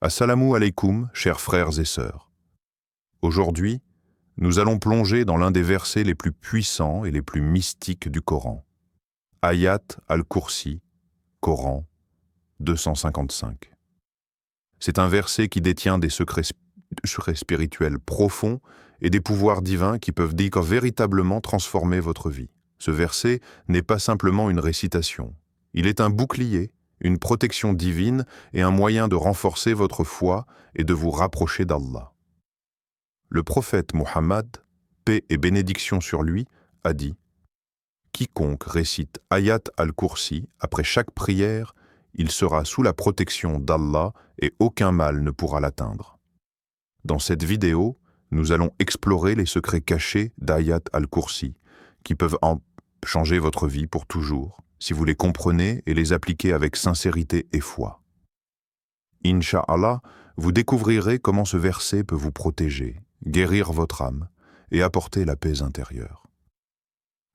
Assalamu alaikum, chers frères et sœurs. Aujourd'hui, nous allons plonger dans l'un des versets les plus puissants et les plus mystiques du Coran. Ayat al-Kursi, Coran 255. C'est un verset qui détient des secrets spirituels profonds et des pouvoirs divins qui peuvent véritablement transformer votre vie. Ce verset n'est pas simplement une récitation. Il est un bouclier, une protection divine et un moyen de renforcer votre foi et de vous rapprocher d'Allah. Le prophète Muhammad, paix et bénédiction sur lui, a dit « Quiconque récite Ayat al-Kursi après chaque prière, il sera sous la protection d'Allah et aucun mal ne pourra l'atteindre. » Dans cette vidéo, nous allons explorer les secrets cachés d'Ayat al-Kursi, qui peuvent changer votre vie pour toujours, si vous les comprenez et les appliquez avec sincérité et foi. Inch'Allah, vous découvrirez comment ce verset peut vous protéger, guérir votre âme et apporter la paix intérieure.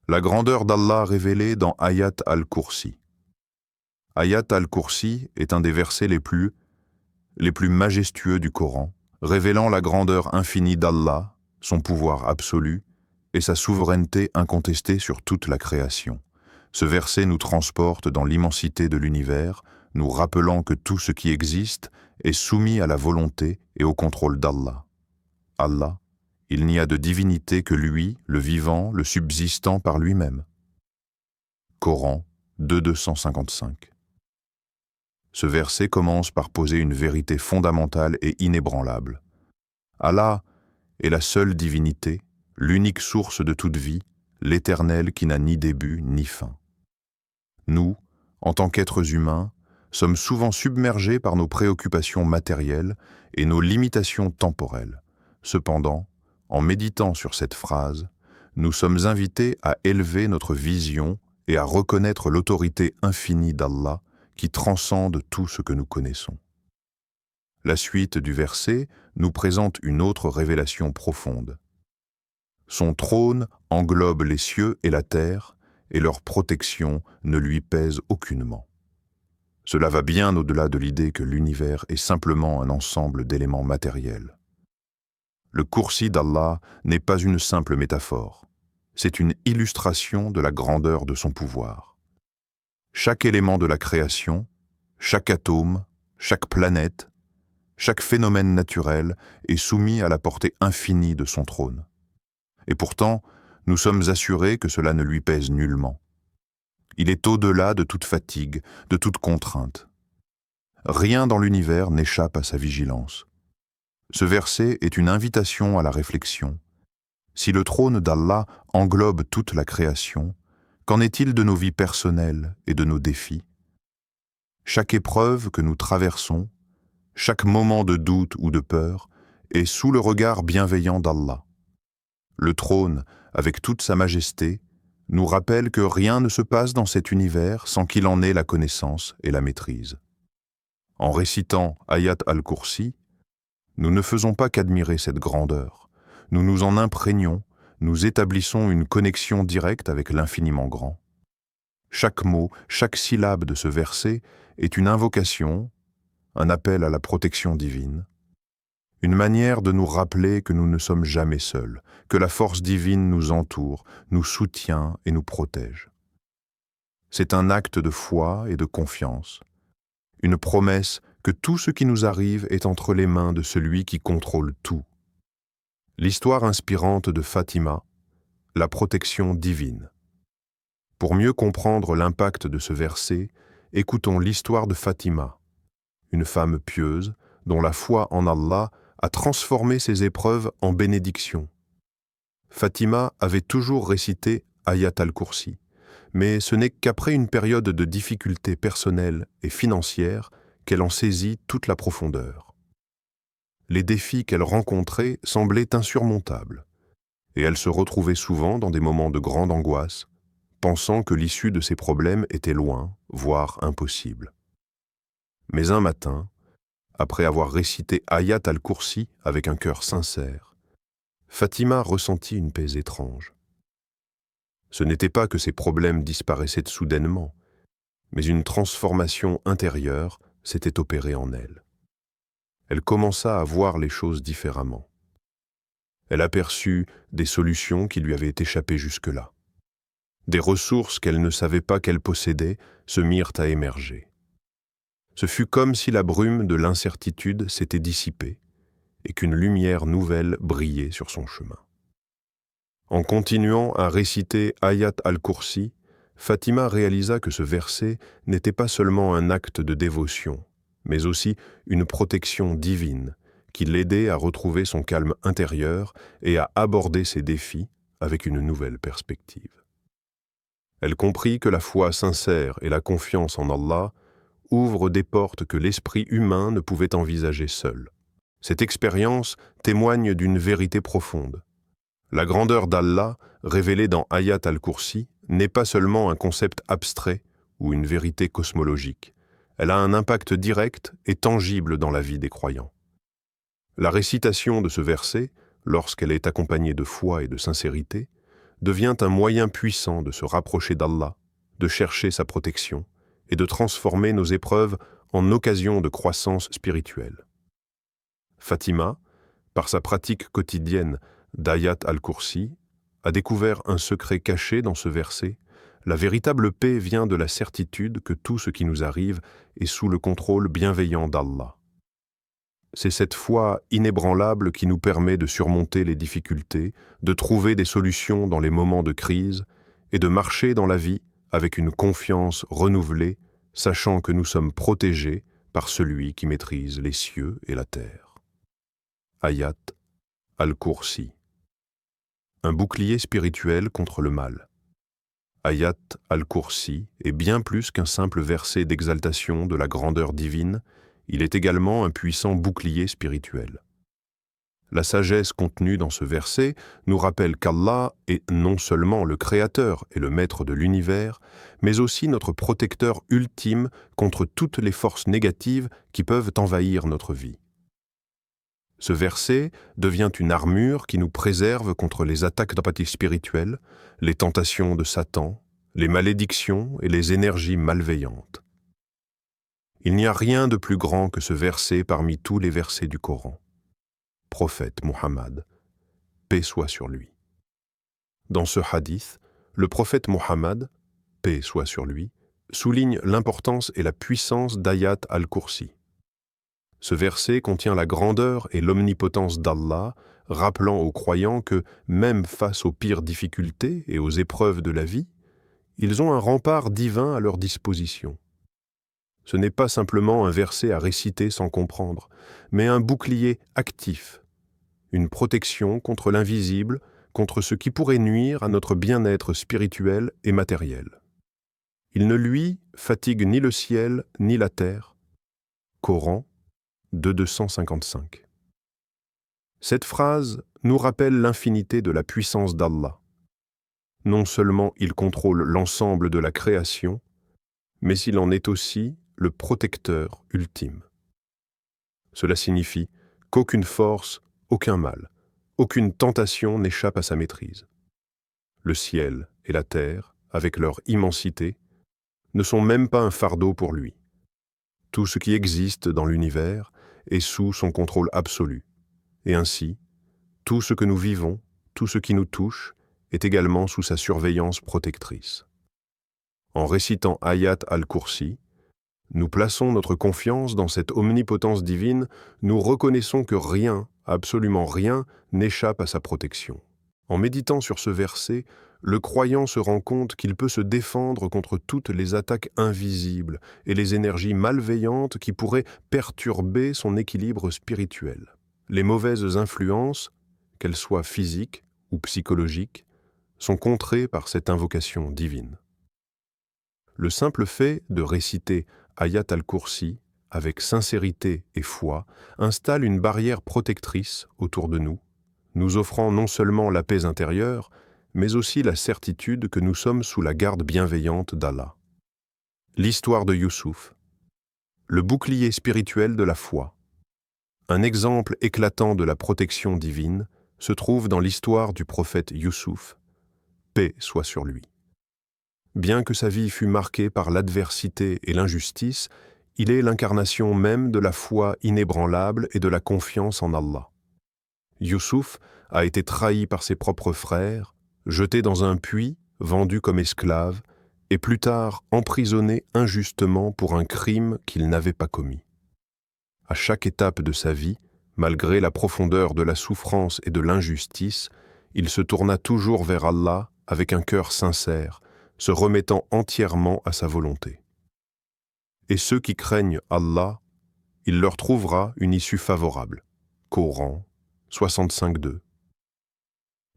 La grandeur d'Allah révélée dans Ayat al-Kursi. Ayat al-Kursi est un des versets les plus majestueux du Coran, révélant la grandeur infinie d'Allah, son pouvoir absolu et sa souveraineté incontestée sur toute la création. Ce verset nous transporte dans l'immensité de l'univers, nous rappelant que tout ce qui existe est soumis à la volonté et au contrôle d'Allah. Allah, il n'y a de divinité que lui, le vivant, le subsistant par lui-même. Coran 255. Ce verset commence par poser une vérité fondamentale et inébranlable. Allah est la seule divinité, l'unique source de toute vie, l'Éternel qui n'a ni début ni fin. Nous, en tant qu'êtres humains, sommes souvent submergés par nos préoccupations matérielles et nos limitations temporelles. Cependant, en méditant sur cette phrase, nous sommes invités à élever notre vision et à reconnaître l'autorité infinie d'Allah qui transcende tout ce que nous connaissons. La suite du verset nous présente une autre révélation profonde. Son trône englobe les cieux et la terre, et leur protection ne lui pèse aucunement. Cela va bien au-delà de l'idée que l'univers est simplement un ensemble d'éléments matériels. Le Kursi d'Allah n'est pas une simple métaphore, c'est une illustration de la grandeur de son pouvoir. Chaque élément de la création, chaque atome, chaque planète, chaque phénomène naturel est soumis à la portée infinie de son trône. Et pourtant, nous sommes assurés que cela ne lui pèse nullement. Il est au-delà de toute fatigue, de toute contrainte. Rien dans l'univers n'échappe à sa vigilance. Ce verset est une invitation à la réflexion. Si le trône d'Allah englobe toute la création, qu'en est-il de nos vies personnelles et de nos défis? Chaque épreuve que nous traversons, chaque moment de doute ou de peur, est sous le regard bienveillant d'Allah. Le trône, avec toute sa majesté, nous rappelle que rien ne se passe dans cet univers sans qu'il en ait la connaissance et la maîtrise. En récitant Ayat al-Kursi, nous ne faisons pas qu'admirer cette grandeur. Nous nous en imprégnons, nous établissons une connexion directe avec l'infiniment grand. Chaque mot, chaque syllabe de ce verset est une invocation, un appel à la protection divine, une manière de nous rappeler que nous ne sommes jamais seuls, que la force divine nous entoure, nous soutient et nous protège. C'est un acte de foi et de confiance, une promesse que tout ce qui nous arrive est entre les mains de celui qui contrôle tout. L'histoire inspirante de Fatima, la protection divine. Pour mieux comprendre l'impact de ce verset, écoutons l'histoire de Fatima, une femme pieuse dont la foi en Allah a transformé ses épreuves en bénédictions. Fatima avait toujours récité Ayat al-Kursi, mais ce n'est qu'après une période de difficultés personnelles et financières qu'elle en saisit toute la profondeur. Les défis qu'elle rencontrait semblaient insurmontables, et elle se retrouvait souvent dans des moments de grande angoisse, pensant que l'issue de ses problèmes était loin, voire impossible. Mais un matin, après avoir récité Ayat al-Kursi avec un cœur sincère, Fatima ressentit une paix étrange. Ce n'était pas que ses problèmes disparaissaient soudainement, mais une transformation intérieure s'était opérée en elle. elle commença à voir les choses différemment. Elle aperçut des solutions qui lui avaient échappé jusque-là. Des ressources qu'elle ne savait pas qu'elle possédait se mirent à émerger. Ce fut comme si la brume de l'incertitude s'était dissipée et qu'une lumière nouvelle brillait sur son chemin. En continuant à réciter Ayat al-Kursi, Fatima réalisa que ce verset n'était pas seulement un acte de dévotion, mais aussi une protection divine qui l'aidait à retrouver son calme intérieur et à aborder ses défis avec une nouvelle perspective. Elle comprit que la foi sincère et la confiance en Allah ouvrent des portes que l'esprit humain ne pouvait envisager seul. Cette expérience témoigne d'une vérité profonde. La grandeur d'Allah, révélée dans Ayat al-Kursi, n'est pas seulement un concept abstrait ou une vérité cosmologique. Elle a un impact direct et tangible dans la vie des croyants. La récitation de ce verset, lorsqu'elle est accompagnée de foi et de sincérité, devient un moyen puissant de se rapprocher d'Allah, de chercher sa protection et de transformer nos épreuves en occasion de croissance spirituelle. Fatima, par sa pratique quotidienne d'Ayat al-Kursi, a découvert un secret caché dans ce verset. La véritable paix vient de la certitude que tout ce qui nous arrive est sous le contrôle bienveillant d'Allah. C'est cette foi inébranlable qui nous permet de surmonter les difficultés, de trouver des solutions dans les moments de crise et de marcher dans la vie avec une confiance renouvelée, sachant que nous sommes protégés par celui qui maîtrise les cieux et la terre. Ayat al-Kursi. Un bouclier spirituel contre le mal. Ayat al-Kursi est bien plus qu'un simple verset d'exaltation de la grandeur divine, il est également un puissant bouclier spirituel. La sagesse contenue dans ce verset nous rappelle qu'Allah est non seulement le Créateur et le Maître de l'univers, mais aussi notre protecteur ultime contre toutes les forces négatives qui peuvent envahir notre vie. Ce verset devient une armure qui nous préserve contre les attaques d'empathie spirituelle, les tentations de Satan, les malédictions et les énergies malveillantes. Il n'y a rien de plus grand que ce verset parmi tous les versets du Coran. Prophète Muhammad, paix soit sur lui. Dans ce hadith, le prophète Muhammad, paix soit sur lui, souligne l'importance et la puissance d'Ayat al-Kursi. Ce verset contient la grandeur et l'omnipotence d'Allah, rappelant aux croyants que, même face aux pires difficultés et aux épreuves de la vie, ils ont un rempart divin à leur disposition. Ce n'est pas simplement un verset à réciter sans comprendre, mais un bouclier actif, une protection contre l'invisible, contre ce qui pourrait nuire à notre bien-être spirituel et matériel. Il ne lui fatigue ni le ciel ni la terre. Coran 2:255. Cette phrase nous rappelle l'infinité de la puissance d'Allah. Non seulement il contrôle l'ensemble de la création, mais il en est aussi le protecteur ultime. Cela signifie qu'aucune force, aucun mal, aucune tentation n'échappe à sa maîtrise. Le ciel et la terre, avec leur immensité, ne sont même pas un fardeau pour lui. Tout ce qui existe dans l'univers est sous son contrôle absolu, et ainsi, tout ce que nous vivons, tout ce qui nous touche, est également sous sa surveillance protectrice. En récitant Ayat al-Kursi, nous plaçons notre confiance dans cette omnipotence divine, nous reconnaissons que rien, absolument rien, n'échappe à sa protection. En méditant sur ce verset, le croyant se rend compte qu'il peut se défendre contre toutes les attaques invisibles et les énergies malveillantes qui pourraient perturber son équilibre spirituel. Les mauvaises influences, qu'elles soient physiques ou psychologiques, sont contrées par cette invocation divine. Le simple fait de réciter Ayat al-Kursi avec sincérité et foi installe une barrière protectrice autour de nous, nous offrant non seulement la paix intérieure, mais aussi la certitude que nous sommes sous la garde bienveillante d'Allah. L'histoire de Youssouf, le bouclier spirituel de la foi. Un exemple éclatant de la protection divine se trouve dans l'histoire du prophète Youssouf, paix soit sur lui. Bien que sa vie fût marquée par l'adversité et l'injustice, Il est l'incarnation même de la foi inébranlable et de la confiance en Allah. Youssouf a été trahi par ses propres frères, jeté dans un puits, vendu comme esclave, et plus tard emprisonné injustement pour un crime qu'il n'avait pas commis. À chaque étape de sa vie, malgré la profondeur de la souffrance et de l'injustice, il se tourna toujours vers Allah avec un cœur sincère, se remettant entièrement à sa volonté. Et ceux qui craignent Allah, il leur trouvera une issue favorable. Coran 65.2.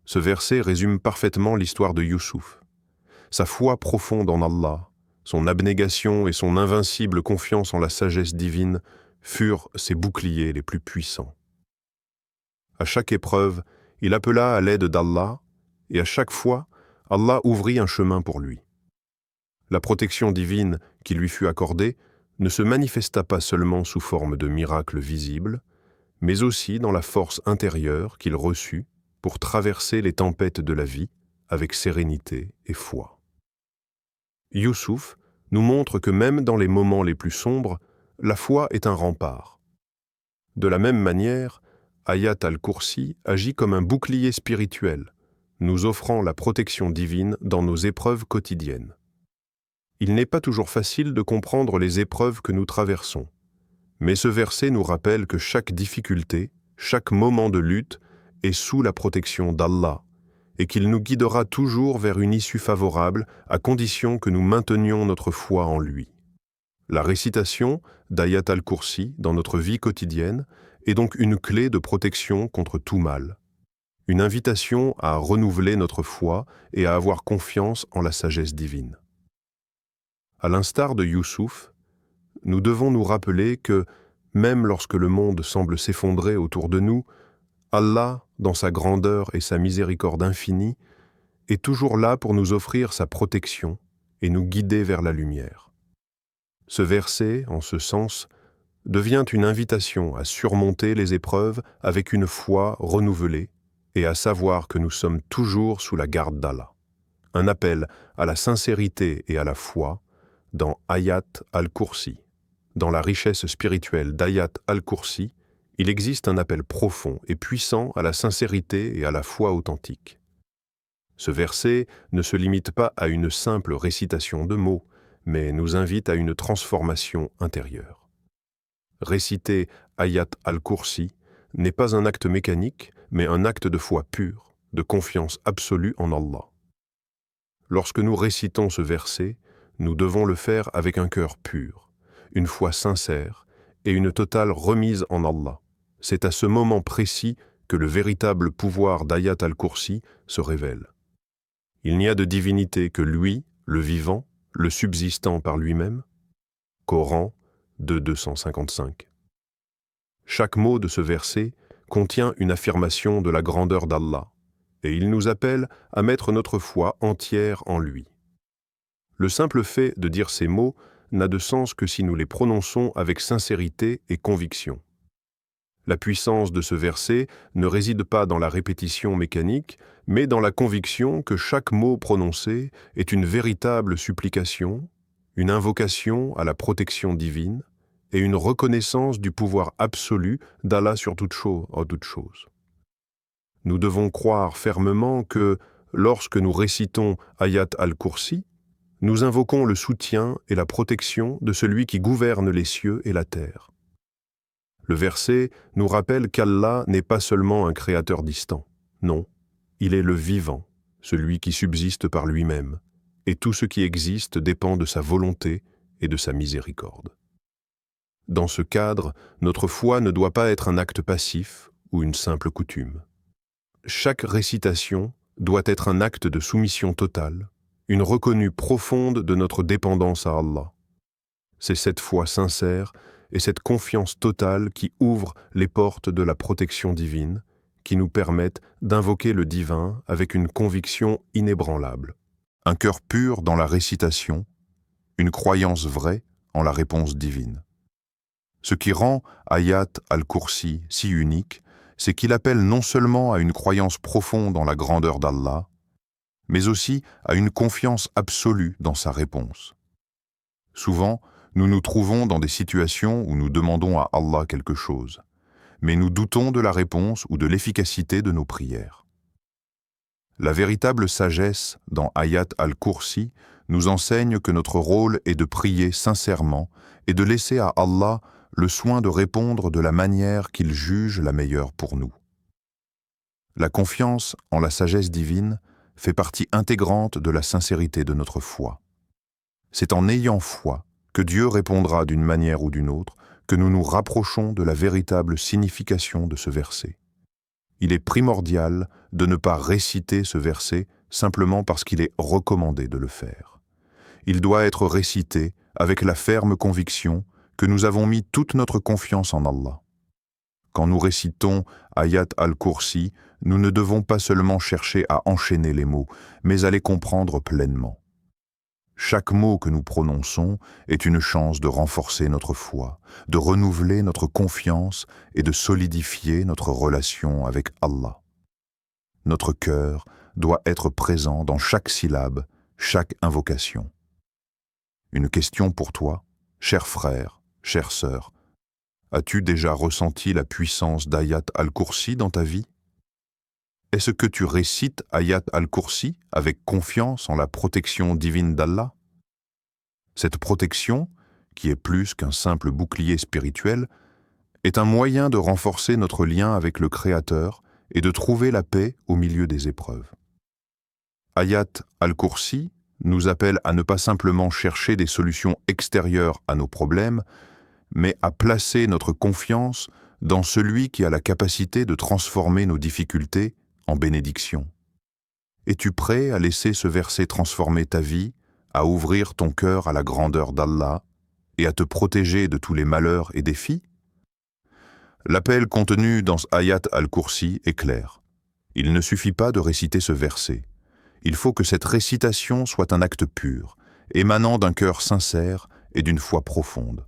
Ce verset résume parfaitement l'histoire de Youssouf. Sa foi profonde en Allah, son abnégation et son invincible confiance en la sagesse divine furent ses boucliers les plus puissants. À chaque épreuve, il appela à l'aide d'Allah, et à chaque fois, Allah ouvrit un chemin pour lui. La protection divine qui lui fut accordée ne se manifesta pas seulement sous forme de miracles visibles, mais aussi dans la force intérieure qu'il reçut pour traverser les tempêtes de la vie avec sérénité et foi. Youssouf nous montre que même dans les moments les plus sombres, la foi est un rempart. De la même manière, Ayat al-Kursi agit comme un bouclier spirituel, nous offrant la protection divine dans nos épreuves quotidiennes. Il n'est pas toujours facile de comprendre les épreuves que nous traversons, mais ce verset nous rappelle que chaque difficulté, chaque moment de lutte est sous la protection d'Allah et qu'il nous guidera toujours vers une issue favorable à condition que nous maintenions notre foi en lui. La récitation d'Ayat al-Kursi dans notre vie quotidienne est donc une clé de protection contre tout mal, une invitation à renouveler notre foi et à avoir confiance en la sagesse divine. À l'instar de Youssouf, nous devons nous rappeler que, même lorsque le monde semble s'effondrer autour de nous, Allah, dans sa grandeur et sa miséricorde infinie, est toujours là pour nous offrir sa protection et nous guider vers la lumière. Ce verset, en ce sens, devient une invitation à surmonter les épreuves avec une foi renouvelée et à savoir que nous sommes toujours sous la garde d'Allah. Un appel à la sincérité et à la foi dans Ayat al-Kursi. Dans la richesse spirituelle d'Ayat al-Kursi, il existe un appel profond et puissant à la sincérité et à la foi authentique. Ce verset ne se limite pas à une simple récitation de mots, mais nous invite à une transformation intérieure. Réciter Ayat al-Kursi n'est pas un acte mécanique, mais un acte de foi pure, de confiance absolue en Allah. Lorsque nous récitons ce verset, nous devons le faire avec un cœur pur, une foi sincère et une totale remise en Allah. C'est à ce moment précis que le véritable pouvoir d'Ayat al-Kursi se révèle. Il n'y a de divinité que lui, le vivant, le subsistant par lui-même. Coran 2.255. Chaque mot de ce verset contient une affirmation de la grandeur d'Allah, et il nous appelle à mettre notre foi entière en lui. Le simple fait de dire ces mots n'a de sens que si nous les prononçons avec sincérité et conviction. La puissance de ce verset ne réside pas dans la répétition mécanique, mais dans la conviction que chaque mot prononcé est une véritable supplication, une invocation à la protection divine et une reconnaissance du pouvoir absolu d'Allah sur toute chose. Nous devons croire fermement que, lorsque nous récitons Ayat al-Kursi, nous invoquons le soutien et la protection de celui qui gouverne les cieux et la terre. Le verset nous rappelle qu'Allah n'est pas seulement un créateur distant. Non, il est le vivant, celui qui subsiste par lui-même, et tout ce qui existe dépend de sa volonté et de sa miséricorde. Dans ce cadre, notre foi ne doit pas être un acte passif ou une simple coutume. Chaque récitation doit être un acte de soumission totale, une reconnue profonde de notre dépendance à Allah. C'est cette foi sincère et cette confiance totale qui ouvrent les portes de la protection divine, qui nous permettent d'invoquer le divin avec une conviction inébranlable. Un cœur pur dans la récitation, une croyance vraie en la réponse divine. Ce qui rend Ayat al-Kursi si unique, c'est qu'il appelle non seulement à une croyance profonde en la grandeur d'Allah, mais aussi à une confiance absolue dans sa réponse. Souvent, Nous nous trouvons dans des situations où nous demandons à Allah quelque chose, mais nous doutons de la réponse ou de l'efficacité de nos prières. La véritable sagesse dans Ayat al-Kursi nous enseigne que notre rôle est de prier sincèrement et de laisser à Allah le soin de répondre de la manière qu'il juge la meilleure pour nous. La confiance en la sagesse divine fait partie intégrante de la sincérité de notre foi. C'est en ayant foi que Dieu répondra d'une manière ou d'une autre que nous nous rapprochons de la véritable signification de ce verset. Il est primordial de ne pas réciter ce verset simplement parce qu'il est recommandé de le faire. Il doit être récité avec la ferme conviction que nous avons mis toute notre confiance en Allah. Quand nous récitons Ayat al-Kursi, nous ne devons pas seulement chercher à enchaîner les mots, mais à les comprendre pleinement. Chaque mot que nous prononçons est une chance de renforcer notre foi, de renouveler notre confiance et de solidifier notre relation avec Allah. Notre cœur doit être présent dans chaque syllabe, chaque invocation. Une question pour toi, cher frère, chère sœur. As-tu déjà ressenti la puissance d'Ayat al-Kursi dans ta vie? Est-ce que tu récites Ayat al-Kursi avec confiance en la protection divine d'Allah? Cette protection, qui est plus qu'un simple bouclier spirituel, est un moyen de renforcer notre lien avec le Créateur et de trouver la paix au milieu des épreuves. Ayat al-Kursi nous appelle à ne pas simplement chercher des solutions extérieures à nos problèmes, mais à placer notre confiance dans celui qui a la capacité de transformer nos difficultés en bénédictions. Es-tu prêt à laisser ce verset transformer ta vie, à ouvrir ton cœur à la grandeur d'Allah et à te protéger de tous les malheurs et défis? L'appel contenu dans Ayat al-Kursi est clair. Il ne suffit pas de réciter ce verset. Il faut que cette récitation soit un acte pur, émanant d'un cœur sincère et d'une foi profonde.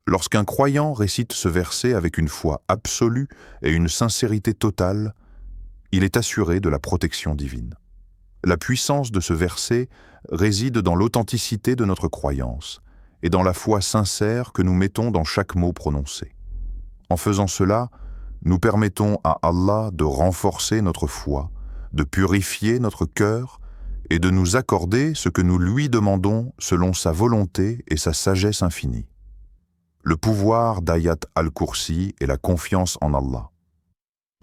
Lorsqu'un croyant récite ce verset avec une foi absolue et une sincérité totale, il est assuré de la protection divine. La puissance de ce verset réside dans l'authenticité de notre croyance et dans la foi sincère que nous mettons dans chaque mot prononcé. En faisant cela, nous permettons à Allah de renforcer notre foi, de purifier notre cœur et de nous accorder ce que nous lui demandons selon sa volonté et sa sagesse infinie. Le pouvoir d'Ayat al-Kursi est la confiance en Allah.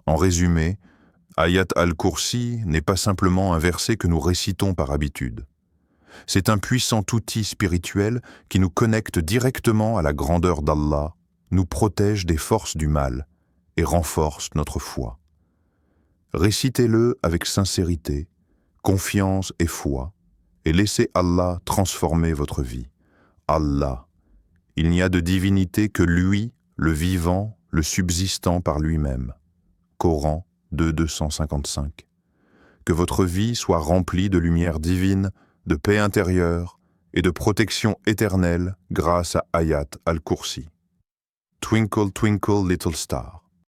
En résumé, Ayat al-Kursi n'est pas simplement un verset que nous récitons par habitude. C'est un puissant outil spirituel qui nous connecte directement à la grandeur d'Allah, nous protège des forces du mal et renforce notre foi. Récitez-le avec sincérité, confiance et foi, et laissez Allah transformer votre vie. Allah, il n'y a de divinité que lui, le vivant, le subsistant par lui-même. Coran 2:255. Que votre vie soit remplie de lumière divine, de paix intérieure et de protection éternelle grâce à Ayat al-Kursi. Twinkle, twinkle, little star.